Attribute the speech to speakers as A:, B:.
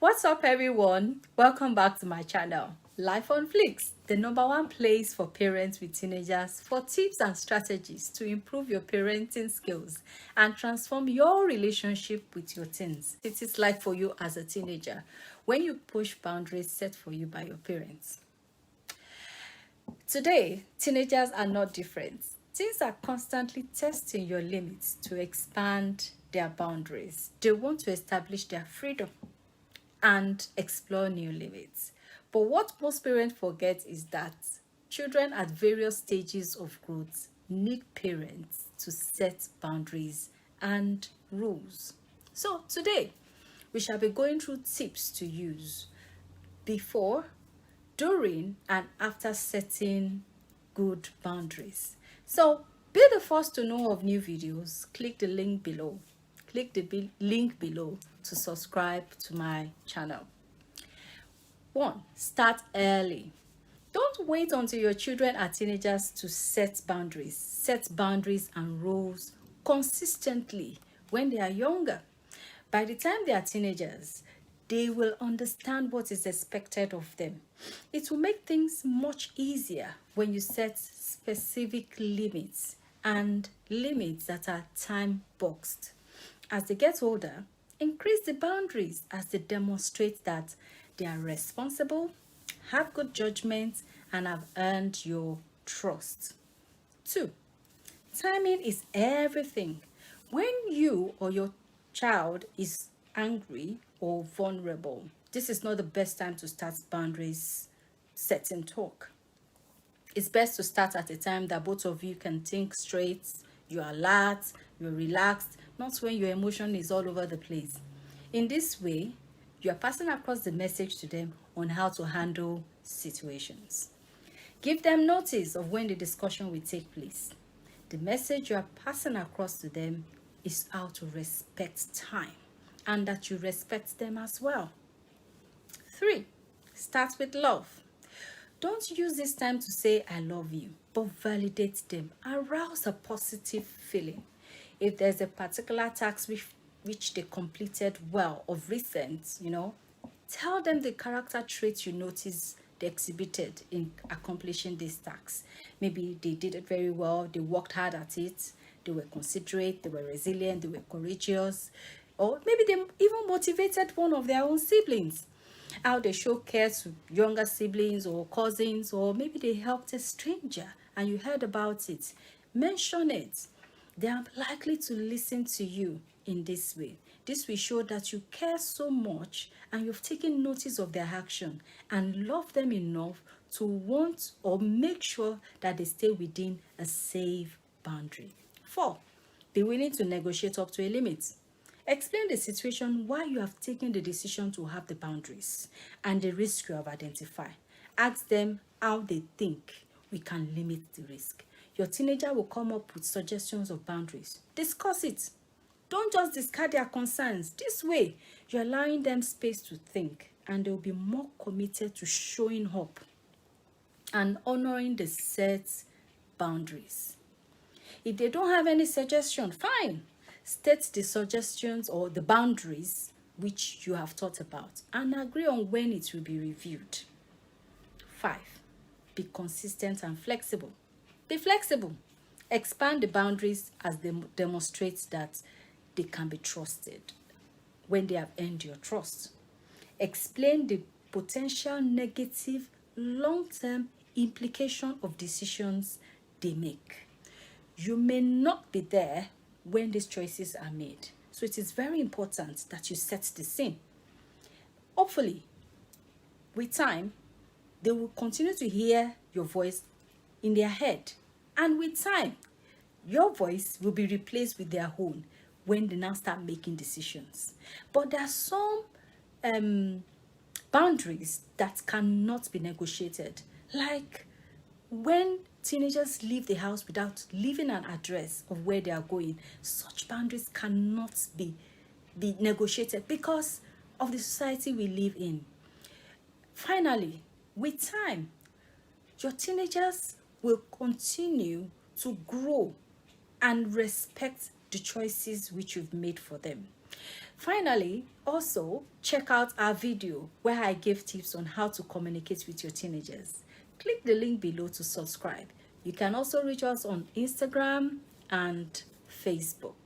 A: What's up, everyone? Welcome back to my channel, Life on Flicks, the #1 place for parents with teenagers for tips and strategies to improve your parenting skills and transform your relationship with your teens. It is like for you as a teenager when you push boundaries set for you by your parents. Today, teenagers are not different. Teens are constantly testing your limits to expand their boundaries. They want to establish their freedom and explore new limits. But what most parents forget is that children at various stages of growth need parents to set boundaries and rules. So today, we shall be going through tips to use before, during, and after setting good boundaries. So be the first to know of new videos. Click the link below. Click the link below to subscribe to my channel. 1. Start early. Don't wait until your children are teenagers to set boundaries. Set boundaries and rules consistently when they are younger. By the time they are teenagers, they will understand what is expected of them. It will make things much easier when you set specific limits and limits that are time boxed. As they get older, increase the boundaries as they demonstrate that they are responsible, have good judgment, and have earned your trust. 2. Timing is everything. When you or your child is angry or vulnerable, this is not the best time to start boundaries setting talk. It's best to start at a time that both of you can think straight, you're alert, you're relaxed, not when your emotion is all over the place. In this way, you are passing across the message to them on how to handle situations. Give them notice of when the discussion will take place. The message you are passing across to them is how to respect time and that you respect them as well. 3. Start with love. Don't use this time to say I love you, but validate them. Arouse a positive feeling. If there's a particular task which they completed well of recent, tell them the character traits you notice they exhibited in accomplishing these tasks. Maybe they did it very well, they worked hard at it, they were considerate, they were resilient, they were courageous, or maybe they even motivated one of their own siblings. How they show care to younger siblings or cousins, or maybe they helped a stranger and you heard about it. Mention it. They are likely to listen to you in this way. This will show that you care so much and you've taken notice of their action and love them enough to want or make sure that they stay within a safe boundary. 4. Be willing to negotiate up to a limit. Explain the situation why you have taken the decision to have the boundaries and the risk you have identified. Ask them how they think we can limit the risk. Your teenager will come up with suggestions of boundaries. Discuss it. Don't just discard their concerns. This way, you're allowing them space to think and they'll be more committed to showing up and honoring the set boundaries. If they don't have any suggestion, fine. State the suggestions or the boundaries which you have thought about and agree on when it will be reviewed. 5. Be consistent and flexible. Be flexible. Expand the boundaries as they demonstrate that they can be trusted when they have earned your trust. Explain the potential negative long-term implication of decisions they make. You may not be there when these choices are made. So it is very important that you set the scene. Hopefully, with time, they will continue to hear your voice in their head. And with time, your voice will be replaced with their own when they now start making decisions. But there are some boundaries that cannot be negotiated. Like when teenagers leave the house without leaving an address of where they are going, such boundaries cannot be negotiated because of the society we live in. Finally, with time, your teenagers will continue to grow and respect the choices which you've made for them. Finally, also check out our video where I give tips on how to communicate with your teenagers. Click the link below to subscribe. You can also reach us on Instagram and Facebook.